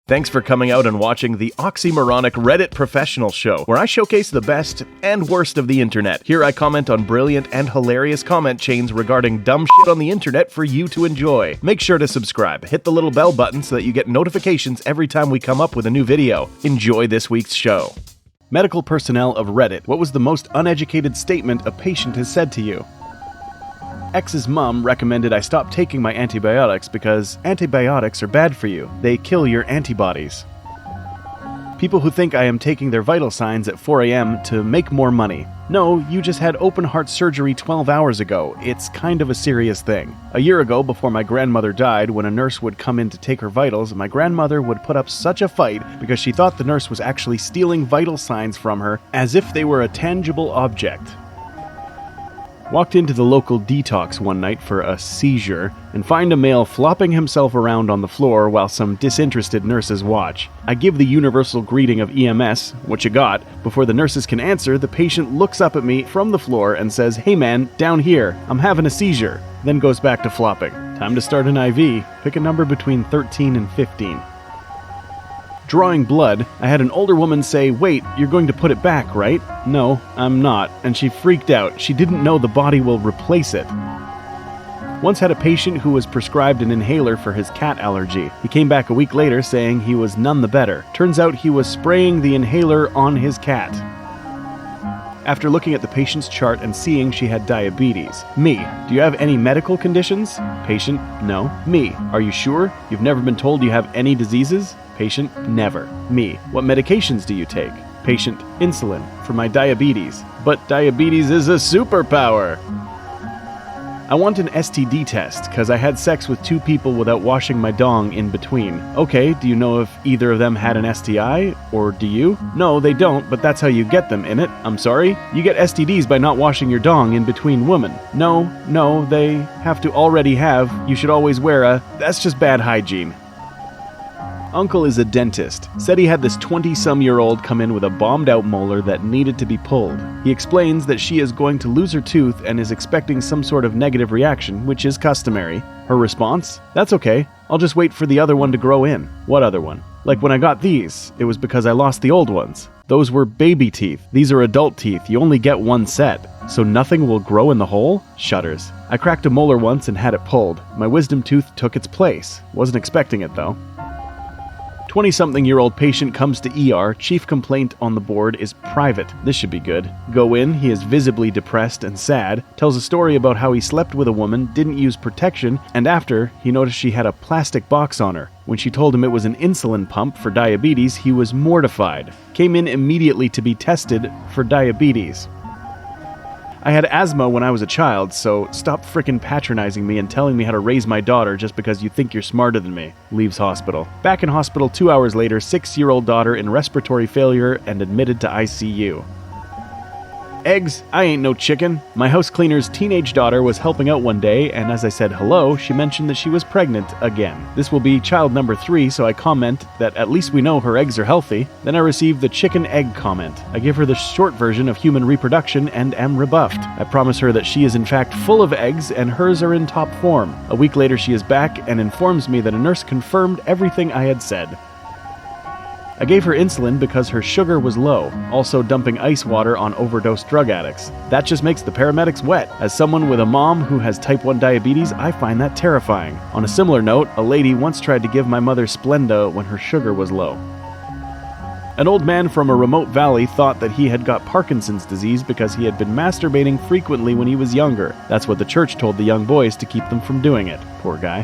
Thanks for coming out and watching the oxymoronic Reddit Professional Show, where I showcase the best and worst of the internet. Here I comment on brilliant and hilarious comment chains regarding dumb shit on the internet for you to enjoy. Make sure to subscribe, hit the little bell button so that you get notifications every time we come up with a new video. Enjoy this week's show. Medical personnel of Reddit, what was the most uneducated statement a patient has said to you? X's mom recommended I stop taking my antibiotics because antibiotics are bad for you. They kill your antibodies. People who think I am taking their vital signs at 4 a.m. to make more money. No, you just had open heart surgery 12 hours ago. It's kind of a serious thing. A year ago, before my grandmother died, when a nurse would come in to take her vitals, my grandmother would put up such a fight because she thought the nurse was actually stealing vital signs from her as if they were a tangible object. Walked into the local detox one night for a seizure and find a male flopping himself around on the floor while some disinterested nurses watch. I give the universal greeting of EMS, what you got? Before the nurses can answer, the patient looks up at me from the floor and says, "Hey man, down here, I'm having a seizure," then goes back to flopping. Time to start an IV. Pick a number between 13 and 15. Drawing blood, I had an older woman say, "Wait, you're going to put it back, right?" "No, I'm not," and she freaked out. She didn't know the body will replace it. Once had a patient who was prescribed an inhaler for his cat allergy. He came back a week later saying he was none the better. Turns out he was spraying the inhaler on his cat. After looking at the patient's chart and seeing she had diabetes. Me, do you have any medical conditions? Patient, no. Me, are you sure? You've never been told you have any diseases? Patient, never. Me, what medications do you take? Patient, insulin, for my diabetes. But diabetes is a superpower! I want an STD test, cause I had sex with 2 people without washing my dong in between. Okay, do you know if either of them had an STI? Or do you? No, they don't, but that's how you get them, innit? I'm sorry? You get STDs by not washing your dong in between women. No, they have to already have. You should always wear a... That's just bad hygiene. Uncle is a dentist. Said he had this 20-some-year-old come in with a bombed-out molar that needed to be pulled. He explains that she is going to lose her tooth and is expecting some sort of negative reaction, which is customary. Her response? That's okay. I'll just wait for the other one to grow in. What other one? Like when I got these, it was because I lost the old ones. Those were baby teeth. These are adult teeth. You only get one set. So nothing will grow in the hole? Shudders. I cracked a molar once and had it pulled. My wisdom tooth took its place. Wasn't expecting it though. 20-something-year-old patient comes to ER. Chief complaint on the board is private. This should be good. Go in, he is visibly depressed and sad, tells a story about how he slept with a woman, didn't use protection, and after, he noticed she had a plastic box on her. When she told him it was an insulin pump for diabetes, he was mortified. Came in immediately to be tested for diabetes. I had asthma when I was a child, so stop frickin' patronizing me and telling me how to raise my daughter just because you think you're smarter than me. Leaves hospital. Back in hospital 2 hours later, 6-year-old daughter in respiratory failure and admitted to ICU. Eggs? I ain't no chicken. My house cleaner's teenage daughter was helping out one day, and as I said hello, she mentioned that she was pregnant again. This will be child number 3, so I comment that at least we know her eggs are healthy. Then I receive the chicken egg comment. I give her the short version of human reproduction and am rebuffed. I promise her that she is in fact full of eggs and hers are in top form. A week later she is back and informs me that a nurse confirmed everything I had said. I gave her insulin because her sugar was low, also dumping ice water on overdosed drug addicts. That just makes the paramedics wet. As someone with a mom who has type 1 diabetes, I find that terrifying. On a similar note, a lady once tried to give my mother Splenda when her sugar was low. An old man from a remote valley thought that he had got Parkinson's disease because he had been masturbating frequently when he was younger. That's what the church told the young boys to keep them from doing it. Poor guy.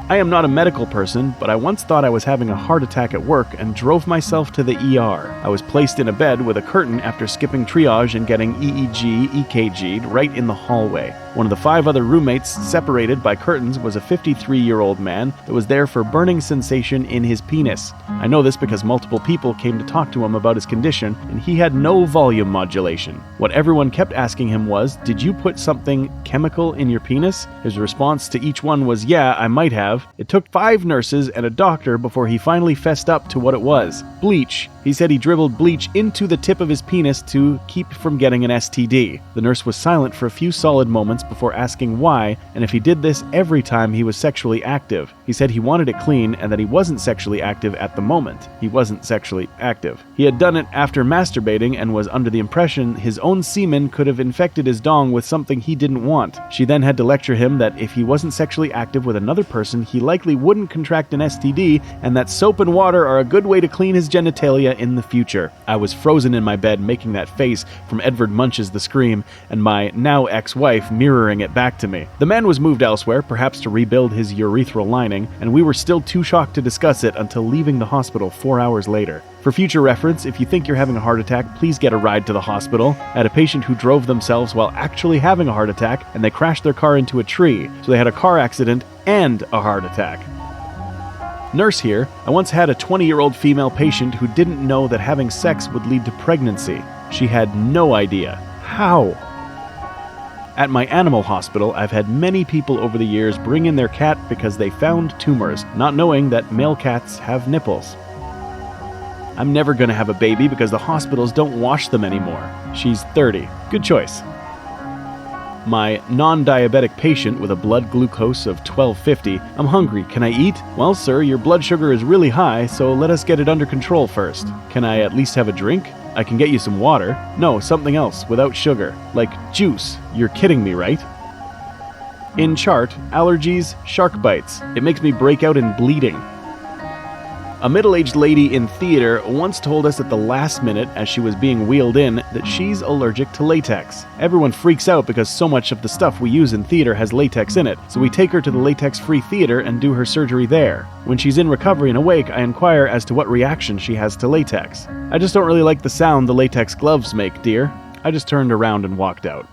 I am not a medical person, but I once thought I was having a heart attack at work and drove myself to the ER. I was placed in a bed with a curtain after skipping triage and getting EEG, EKG'd right in the hallway. One of the 5 other roommates, separated by curtains, was a 53-year-old man that was there for burning sensation in his penis. I know this because multiple people came to talk to him about his condition, and he had no volume modulation. What everyone kept asking him was, "Did you put something chemical in your penis?" His response to each one was, "Yeah, I might have." It took 5 nurses and a doctor before he finally fessed up to what it was. Bleach. He said he dribbled bleach into the tip of his penis to keep from getting an STD. The nurse was silent for a few solid moments himself before asking why, and if he did this every time he was sexually active. He said he wanted it clean and that he wasn't sexually active at the moment. He wasn't sexually active. He had done it after masturbating and was under the impression his own semen could have infected his dong with something he didn't want. She then had to lecture him that if he wasn't sexually active with another person, he likely wouldn't contract an STD, and that soap and water are a good way to clean his genitalia in the future. I was frozen in my bed making that face from Edvard Munch's The Scream, and my now ex-wife mirroring it back to me. The man was moved elsewhere, perhaps to rebuild his urethral lining, and we were still too shocked to discuss it until leaving the hospital 4 hours later. For future reference, if you think you're having a heart attack, please get a ride to the hospital. I had a patient who drove themselves while actually having a heart attack, and they crashed their car into a tree, so they had a car accident and a heart attack. Nurse here, I once had a 20-year-old female patient who didn't know that having sex would lead to pregnancy. She had no idea. How? At my animal hospital, I've had many people over the years bring in their cat because they found tumors, not knowing that male cats have nipples. I'm never going to have a baby because the hospitals don't wash them anymore. She's 30. Good choice. My non-diabetic patient with a blood glucose of 1250. I'm hungry. Can I eat? Well, sir, your blood sugar is really high, so let us get it under control first. Can I at least have a drink? I can get you some water. No, something else, without sugar. Like juice. You're kidding me, right? In chart, allergies, shark bites. It makes me break out in bleeding. A middle-aged lady in theater once told us at the last minute, as she was being wheeled in, that she's allergic to latex. Everyone freaks out because so much of the stuff we use in theater has latex in it, so we take her to the latex-free theater and do her surgery there. When she's in recovery and awake, I inquire as to what reaction she has to latex. I just don't really like the sound the latex gloves make, dear. I just turned around and walked out.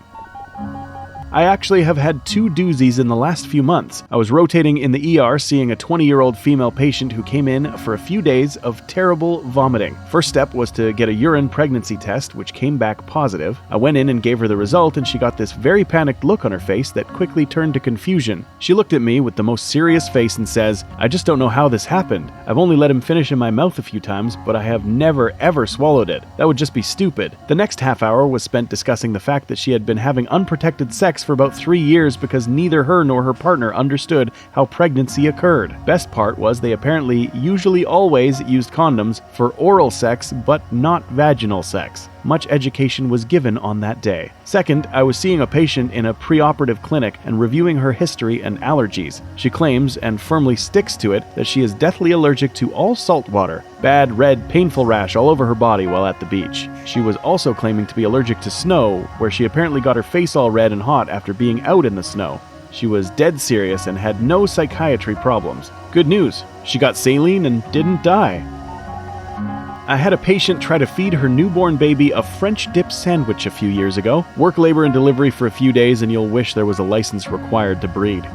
I actually have had 2 doozies in the last few months. I was rotating in the ER seeing a 20-year-old female patient who came in for a few days of terrible vomiting. First step was to get a urine pregnancy test, which came back positive. I went in and gave her the result, and she got this very panicked look on her face that quickly turned to confusion. She looked at me with the most serious face and says, "I just don't know how this happened. I've only let him finish in my mouth a few times, but I have never ever swallowed it. That would just be stupid." The next half hour was spent discussing the fact that she had been having unprotected sex for about 3 years because neither her nor her partner understood how pregnancy occurred. Best part was they apparently usually always used condoms for oral sex but not vaginal sex. Much education was given on that day. Second, I was seeing a patient in a preoperative clinic and reviewing her history and allergies. She claims, and firmly sticks to it, that she is deathly allergic to all salt water. Bad, red, painful rash all over her body while at the beach. She was also claiming to be allergic to snow, where she apparently got her face all red and hot after being out in the snow. She was dead serious and had no psychiatry problems. Good news, she got saline and didn't die. I had a patient try to feed her newborn baby a French dip sandwich a few years ago. Work labor and delivery for a few days and you'll wish there was a license required to breed.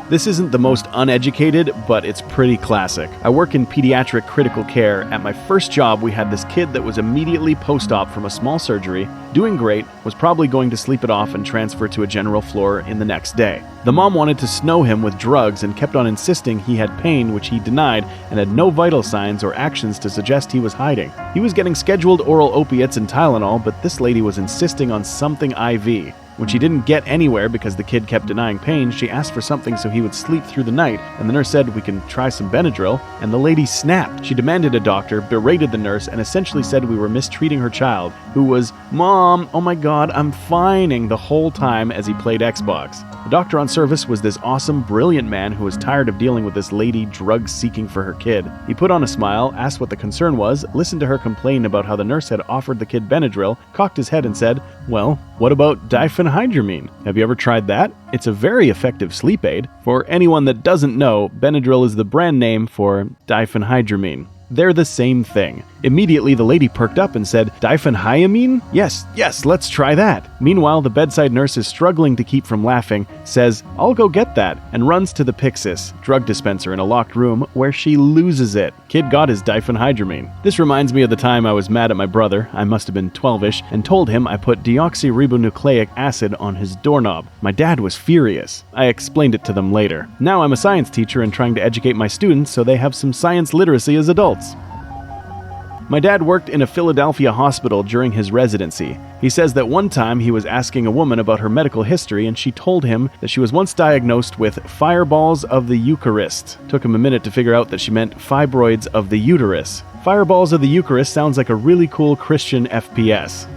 This isn't the most uneducated, but it's pretty classic. I work in pediatric critical care. At my first job, we had this kid that was immediately post-op from a small surgery, doing great, was probably going to sleep it off and transfer to a general floor in the next day. The mom wanted to snow him with drugs and kept on insisting he had pain, which he denied, and had no vital signs or actions to suggest he was hiding. He was getting scheduled oral opiates and Tylenol, but this lady was insisting on something IV. When she didn't get anywhere because the kid kept denying pain, she asked for something so he would sleep through the night, and the nurse said, "We can try some Benadryl," and the lady snapped. She demanded a doctor, berated the nurse, and essentially said we were mistreating her child, who was, "Mom, oh my god, I'm fining," the whole time as he played Xbox. The doctor on service was this awesome, brilliant man who was tired of dealing with this lady drug-seeking for her kid. He put on a smile, asked what the concern was, listened to her complain about how the nurse had offered the kid Benadryl, cocked his head and said, "Well, what about diphenhydramine? Have you ever tried that? It's a very effective sleep aid." For anyone that doesn't know, Benadryl is the brand name for diphenhydramine. They're the same thing. Immediately, the lady perked up and said, "Diphenhyamine? Yes, let's try that." Meanwhile, the bedside nurse is struggling to keep from laughing, says, "I'll go get that," and runs to the Pyxis, drug dispenser in a locked room, where she loses it. Kid got his diphenhydramine. This reminds me of the time I was mad at my brother, I must have been 12-ish, and told him I put deoxyribonucleic acid on his doorknob. My dad was furious. I explained it to them later. Now I'm a science teacher and trying to educate my students so they have some science literacy as adults. My dad worked in a Philadelphia hospital during his residency. He says that one time he was asking a woman about her medical history and she told him that she was once diagnosed with fireballs of the Eucharist. Took him a minute to figure out that she meant fibroids of the uterus. Fireballs of the Eucharist sounds like a really cool Christian FPS.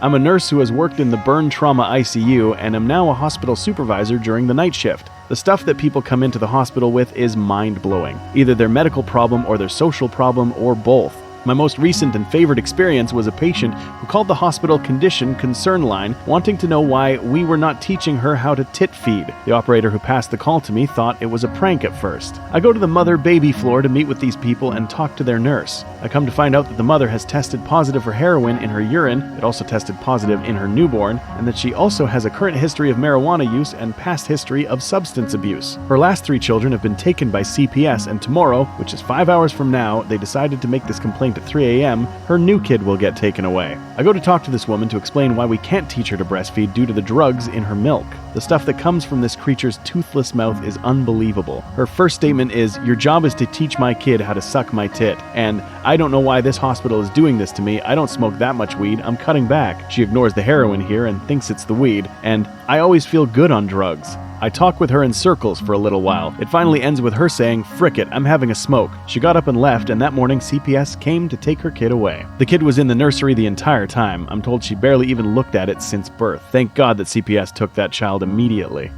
I'm a nurse who has worked in the burn trauma ICU and am now a hospital supervisor during the night shift. The stuff that people come into the hospital with is mind-blowing. Either their medical problem or their social problem or both. My most recent and favorite experience was a patient who called the hospital condition concern line wanting to know why we were not teaching her how to tit feed. The operator who passed the call to me thought it was a prank at first. I go to the mother-baby floor to meet with these people and talk to their nurse. I come to find out that the mother has tested positive for heroin in her urine, it also tested positive in her newborn, and that she also has a current history of marijuana use and past history of substance abuse. Her last 3 children have been taken by CPS, and tomorrow, which is 5 hours from now, they decided to make this complaint at 3 a.m., her new kid will get taken away. I go to talk to this woman to explain why we can't teach her to breastfeed due to the drugs in her milk. The stuff that comes from this creature's toothless mouth is unbelievable. Her first statement is, "Your job is to teach my kid how to suck my tit," and "I don't know why this hospital is doing this to me. I don't smoke that much weed. I'm cutting back." She ignores the heroin here and thinks it's the weed, and "I always feel good on drugs." I talk with her in circles for a little while. It finally ends with her saying, "Frick it, I'm having a smoke." She got up and left, and that morning CPS came to take her kid away. The kid was in the nursery the entire time. I'm told she barely even looked at it since birth. Thank God that CPS took that child immediately.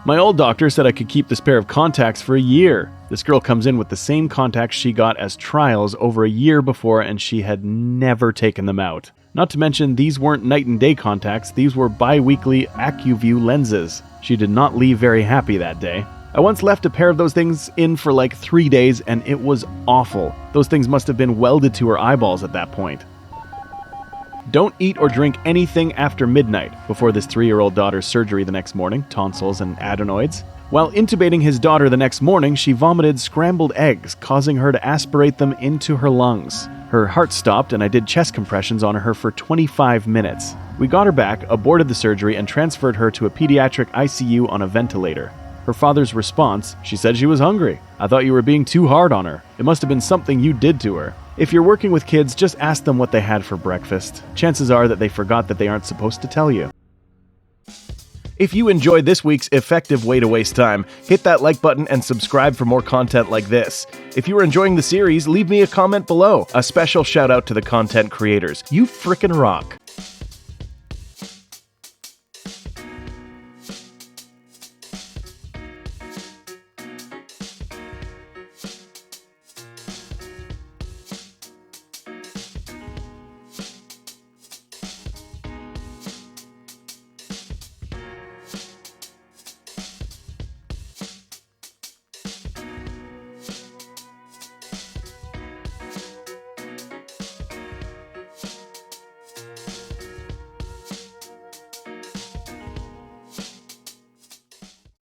My old doctor said I could keep this pair of contacts for a year. This girl comes in with the same contacts she got as trials over a year before, and she had never taken them out. Not to mention, these weren't night and day contacts, these were bi-weekly AccuView lenses. She did not leave very happy that day. I once left a pair of those things in for like 3 days, and it was awful. Those things must have been welded to her eyeballs at that point. Don't eat or drink anything after midnight. Before this 3-year-old daughter's surgery the next morning, tonsils and adenoids. While intubating his daughter the next morning, she vomited scrambled eggs, causing her to aspirate them into her lungs. Her heart stopped, and I did chest compressions on her for 25 minutes. We got her back, aborted the surgery, and transferred her to a pediatric ICU on a ventilator. Her father's response, "She said she was hungry. I thought you were being too hard on her. It must have been something you did to her." If you're working with kids, just ask them what they had for breakfast. Chances are that they forgot that they aren't supposed to tell you. If you enjoyed this week's effective way to waste time, hit that like button and subscribe for more content like this. If you are enjoying the series, leave me a comment below. A special shout out to the content creators. You frickin' rock.